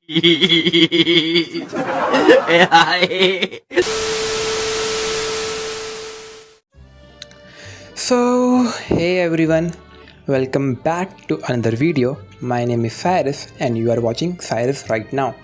So, hey everyone, welcome back to another video. My name is Cyrus and you are watching Cyrus right now.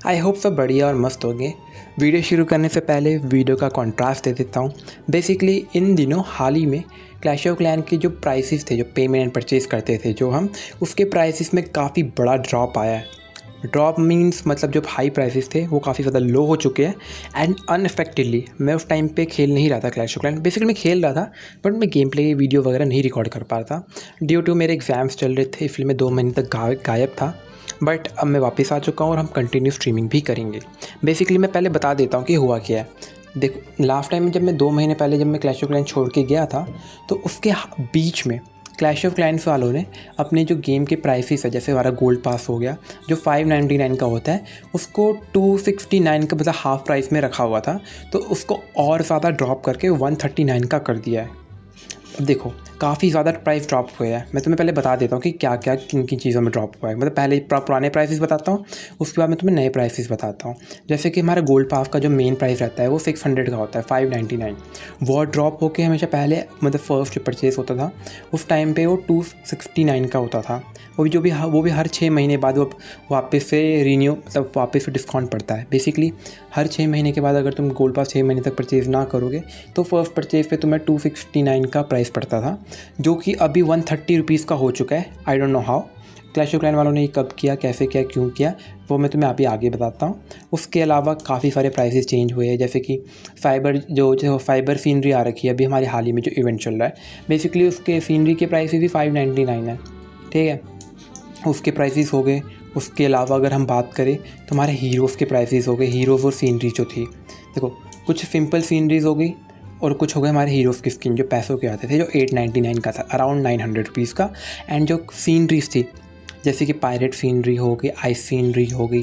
I hope सब बढ़िया और मस्त होंगे। Video शुरू करने से पहले वीडियो का कॉन्ट्रास्ट दे देता हूँ। बेसिकली इन दिनों हाल ही में क्लैश ऑफ क्लैन के जो प्राइसेस थे, जो पेमेंट एंड परचेज़ करते थे जो हम, उसके प्राइसेस में काफ़ी बड़ा ड्रॉप आया है। ड्रॉप मीन्स मतलब जो हाई प्राइसेस थे वो काफ़ी ज़्यादा लो हो चुके हैं एंड अनएक्सपेक्टेडली मैं उस टाइम पे खेल नहीं रहा था क्लैश ऑफ क्लैन। बेसिकली मैं खेल रहा था बट मैं गेम प्ले वीडियो वगैरह नहीं रिकॉर्ड कर पा रहा था ड्यू टू मेरे एग्ज़ाम्स चल रहे थे, इसलिए मैं 2 महीने तक गायब था। बट अब मैं वापस आ चुका हूँ और हम कंटिन्यू स्ट्रीमिंग भी करेंगे। बेसिकली मैं पहले बता देता हूँ कि हुआ क्या है। देखो, लास्ट टाइम जब मैं 2 महीने पहले जब मैं क्लैश ऑफ क्लैन छोड़ के गया था तो उसके बीच में क्लैश ऑफ क्लैंस वालों ने अपने जो गेम के प्राइसेस है, जैसे हमारा गोल्ड पास हो गया जो 599 का होता है, उसको 269 का मतलब हाफ प्राइस में रखा हुआ था, तो उसको और ज़्यादा ड्रॉप करके 139 का कर दिया है। अब देखो काफ़ी ज़्यादा प्राइस ड्रॉप हुआ है। मैं तुम्हें पहले बता देता हूँ कि क्या क्या किन किन चीज़ों में ड्रॉप हुआ है। मतलब पहले पुराने प्राइसेस बताता हूँ, उसके बाद मैं तुम्हें नए प्राइसेस बताता हूँ। जैसे कि हमारा गोल्ड पास का जो मेन प्राइस रहता है वो 600 का होता है, 599। वो ड्रॉप होकर हमेशा पहले मतलब फर्स्ट जो परचेज़ होता था उस टाइम पे वो 269 का होता था। वो भी हर 6 महीने बाद वो वापस से रीन्यू मतलब वापस से डिस्काउंट पड़ता है। बेसिकली हर 6 महीने के बाद अगर तुम गोल्ड पास 6 महीने तक परचेज़ ना करोगे तो फर्स्ट परचेज़ पे तुम्हें 269 का प्राइस पड़ता था, जो कि अभी 130 रुपीज़ का हो चुका है। I don't know how clash of clan वालों ने ये कब किया, कैसे किया, क्यों किया, वो मैं तुम्हें अभी आगे बताता हूँ। उसके अलावा काफ़ी सारे प्राइसेस चेंज हुए हैं, जैसे कि जो फाइबर सीनरी आ रखी है अभी हमारे हाल ही में जो इवेंट चल रहा है, बेसिकली उसके सीनरी के प्राइसेस भी 599 है, ठीक है। उसके प्राइसेस हो गए। उसके अलावा अगर हम बात करें तो हमारे हीरोज़ के प्राइसेस हो गए। हीरोज़ और सीनरी जो थी, देखो कुछ सिंपल सीनरीज हो गई और कुछ हो गए हमारे हीरोज़ की स्किन जो पैसों के आते थे, जो 899 का था, अराउंड 900 रुपीज़ का। एंड जो सीनरीज थी जैसे कि पायरेट सीनरी हो गई, आइस सीनरी हो गई,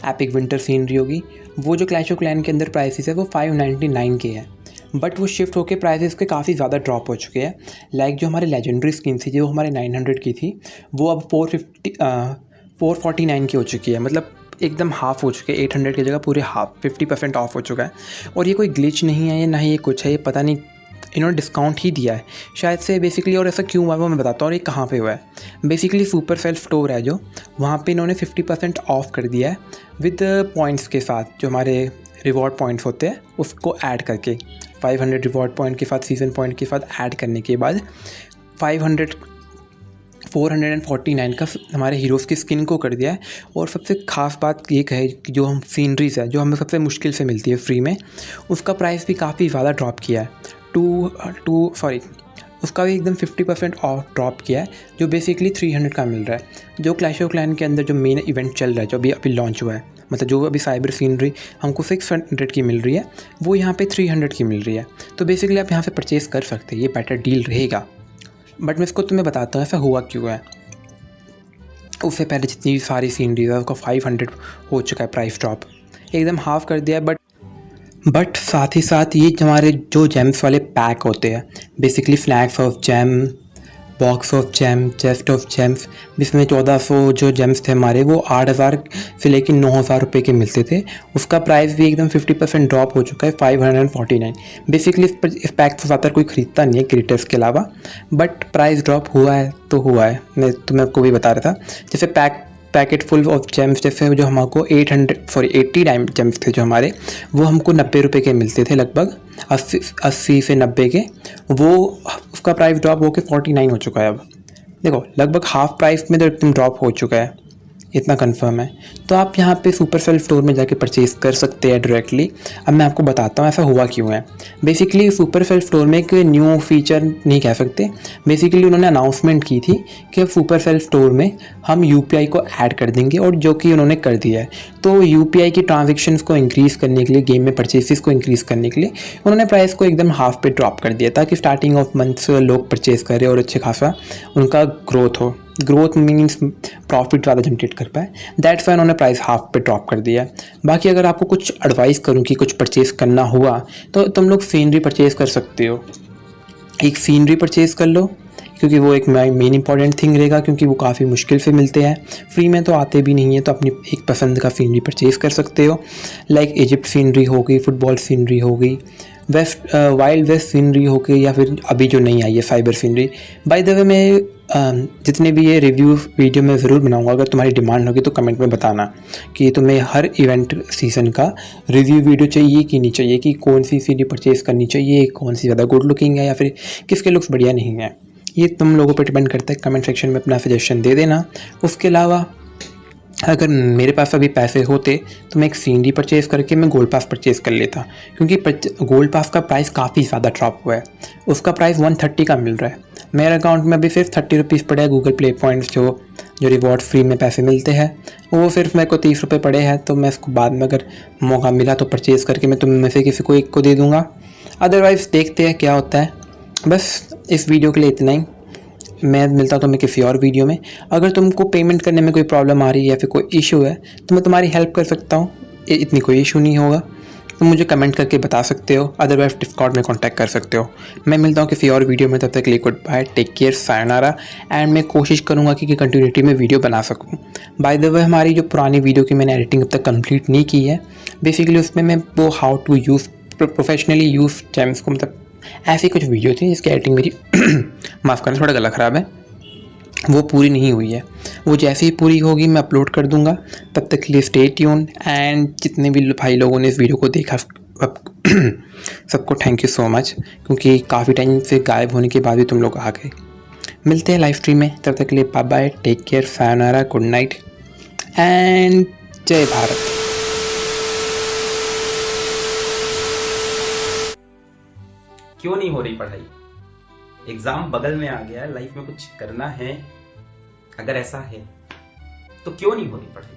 एपिक विंटर सीनरी होगी, वो जो क्लैश ऑफ क्लैन के अंदर प्राइसेस है वो 599 के हैं। बट वो शिफ्ट होकर प्राइसेस के काफ़ी ज़्यादा ड्रॉप हो चुके हैं। लाइक जो हमारे लेजेंडरी स्किन थी जो हमारे 900 की थी वो अब 449 की हो चुकी है। मतलब एकदम हाफ़ हो चुके हैं, 800 की जगह पूरे हाफ 50% ऑफ हो चुका है। और ये कोई ग्लिच नहीं है, ये ना ही ये कुछ है, ये पता नहीं इन्होंने डिस्काउंट ही दिया है शायद से बेसिकली। और ऐसा क्यों हुआ है वो मैं बताता हूँ। और ये कहाँ पे हुआ है, बेसिकली सुपर सेल्फ स्टोर है जो, वहाँ पे इन्होंने 50% ऑफ कर दिया है विद पॉइंट्स के साथ, जो हमारे रिवॉर्ड पॉइंट्स होते हैं उसको ऐड करके 500 रिवॉर्ड पॉइंट के साथ, सीज़न पॉइंट के साथ ऐड करने के बाद 449 का हमारे हीरोज़ की स्किन को कर दिया है। और सबसे ख़ास बात ये है कि जो हम सीनरीज़ है जो हमें सबसे मुश्किल से मिलती है फ्री में, उसका प्राइस भी काफ़ी ज़्यादा ड्रॉप किया है। उसका भी एकदम 50% ऑफ ड्रॉप किया है, जो बेसिकली 300 का मिल रहा है। जो क्लैश ऑफ क्लैन के अंदर जो मेन इवेंट चल रहा है, जो अभी लॉन्च हुआ है, मतलब जो अभी साइबर सीनरी हमको 600 की मिल रही है वो यहाँ पे 300 की मिल रही है। तो बेसिकली आप यहाँ से परचेज़ कर सकते हैं, ये बेटर डील रहेगा। बट मैं इसको तुम्हें बताता हूँ ऐसा हुआ क्यों है। उससे पहले जितनी भी सारी सीनरी है उसका 500 हो चुका है प्राइस ड्रॉप, एकदम हाफ कर दिया है। बट साथ ही साथ ये हमारे जो जेम्स वाले पैक होते हैं, basically flags of gem, box of gem, chest of gems, जिसमें 1400 जो जेम्स थे हमारे वो 8000 से लेकर 9000 रुपये के मिलते थे, उसका प्राइस भी एकदम 50% ड्रॉप हो चुका है, 549। बेसिकली इस पैक को ज़्यादातर कोई ख़रीदता नहीं है क्रिएटर्स के अलावा, बट प्राइस ड्रॉप हुआ है तो हुआ है। मैं तुम्हें को भी बता रहा था, जैसे पैकेट फुल ऑफ जेम्स, जैसे जो हमको 80 डायमंड जेम्स थे जो हमारे, वो हमको 90 रुपये के मिलते थे, लगभग 80 से 90 के। वो उसका प्राइस ड्रॉप होकर 49 हो चुका है। अब देखो लगभग हाफ प्राइस में तो एकदम ड्रॉप हो चुका है, इतना कंफर्म है। तो आप यहाँ पे सुपर सेल्फ स्टोर में जाके परचेज़ कर सकते हैं डायरेक्टली। अब मैं आपको बताता हूँ ऐसा हुआ क्यों है। बेसिकली सुपर सेल्फ स्टोर में एक न्यू फीचर नहीं कह सकते, बेसिकली उन्होंने अनाउंसमेंट की थी कि अब सुपर सेल्फ स्टोर में हम यूपीआई को ऐड कर देंगे, और जो कि उन्होंने कर दिया है। तो यूपीआई की ट्रांजेक्शन्स को इंक्रीज़ करने के लिए, गेम में परचेसेस को इंक्रीज़ करने के लिए उन्होंने प्राइस को एकदम हाफ पे ड्रॉप कर दिया, ताकि स्टार्टिंग ऑफ मंथ्स लोग परचेज़ करें और अच्छे खासा उनका ग्रोथ हो। ग्रोथ मीन्स प्रॉफिट ज़्यादा जनरेट कर पाए, दैट्स वाई उन्होंने प्राइस हाफ पे ड्रॉप कर दिया है। बाकी अगर आपको कुछ एडवाइस करूँ कि कुछ परचेज़ करना हुआ तो तुम लोग सीनरी परचेज़ कर सकते हो। एक सीनरी परचेज़ कर लो, क्योंकि वो एक मेन इंपॉर्टेंट थिंग रहेगा, क्योंकि वो काफ़ी मुश्किल से मिलते हैं, फ्री में तो आते भी नहीं है। तो अपनी एक पसंद का सीनरी परचेज़ कर सकते हो, लाइक इजिप्ट सीनरी हो गई, फुटबॉल सीनरी हो गई, वाइल्ड वेस्ट सीनरी हो गई, या फिर अभी जो नई आई है fibre scenery. By the way मैं जितने भी ये रिव्यू वीडियो मैं ज़रूर बनाऊंगा, अगर तुम्हारी डिमांड होगी तो कमेंट में बताना कि तुम्हें हर इवेंट सीज़न का रिव्यू वीडियो चाहिए कि नहीं चाहिए, कि कौन सी सीनरी परचेज़ करनी चाहिए, कौन सी ज़्यादा गुड लुकिंग है या फिर किसके लुक्स बढ़िया नहीं है। ये तुम लोगों पर डिपेंड करता है। कमेंट सेक्शन में अपना सजेशन दे देना। उसके अलावा अगर मेरे पास अभी पैसे होते तो मैं एक सीनरी परचेज़ करके मैं गोल्ड पास परचेज़ कर लेता, क्योंकि गोल्ड पास का प्राइस काफ़ी ज़्यादा ड्रॉप हुआ है। उसका प्राइस 130 का मिल रहा है। मेरे अकाउंट में अभी सिर्फ 30 रुपीज़ पड़े हैं गूगल प्ले पॉइंट्स, जो रिवॉर्ड फ्री में पैसे मिलते हैं, वो सिर्फ मेरे को 30 रुपये पड़े हैं। तो मैं इसको बाद में अगर मौका मिला तो परचेज़ करके मैं तुम में से किसी को एक को दे दूँगा। अदरवाइज़ देखते हैं क्या होता है। बस इस वीडियो के लिए इतना ही। मैं मिलता तो मैं किसी और वीडियो में। अगर तुमको पेमेंट करने में कोई प्रॉब्लम आ रही है या फिर कोई इशू है तो मैं तुम्हारी हेल्प कर सकता हूँ, इतनी कोई इशू नहीं होगा। तुम मुझे कमेंट करके बता सकते हो, अदरवाइज डिस्कॉर्ड में कांटेक्ट कर सकते हो। मैं मिलता हूँ किसी और वीडियो में, तब तक के लिए goodbye, take care, sayonara. And मैं कोशिश करूँगा कि कंटिन्यूटी में वीडियो बना सकूँ। बाय द वे हमारी जो पुरानी वीडियो की मैंने एडिटिंग अब तक कंप्लीट नहीं की है, बेसिकली उसमें मैं वो how to use professionally use gems को, मतलब ऐसी कुछ वीडियो थी जिसकी एडिटिंग मेरी माफ़ करना थोड़ा गला ख़राब है, वो पूरी नहीं हुई है। वो जैसे ही पूरी होगी मैं अपलोड कर दूंगा। तब तक के लिए स्टे ट्यून। एंड जितने भी भाई लोगों ने इस वीडियो को देखा सबको थैंक यू सो मच, क्योंकि काफ़ी टाइम से गायब होने के बाद भी तुम लोग आ गए। मिलते हैं लाइव स्ट्रीम में, तब तक के लिए bye bye, take care, sayonara, good night and जय भारत। क्यों नहीं हो रही पढ़ाई? एग्जाम बगल में आ गया है, लाइफ में कुछ करना है, अगर ऐसा है तो क्यों नहीं हो रही पढ़ाई?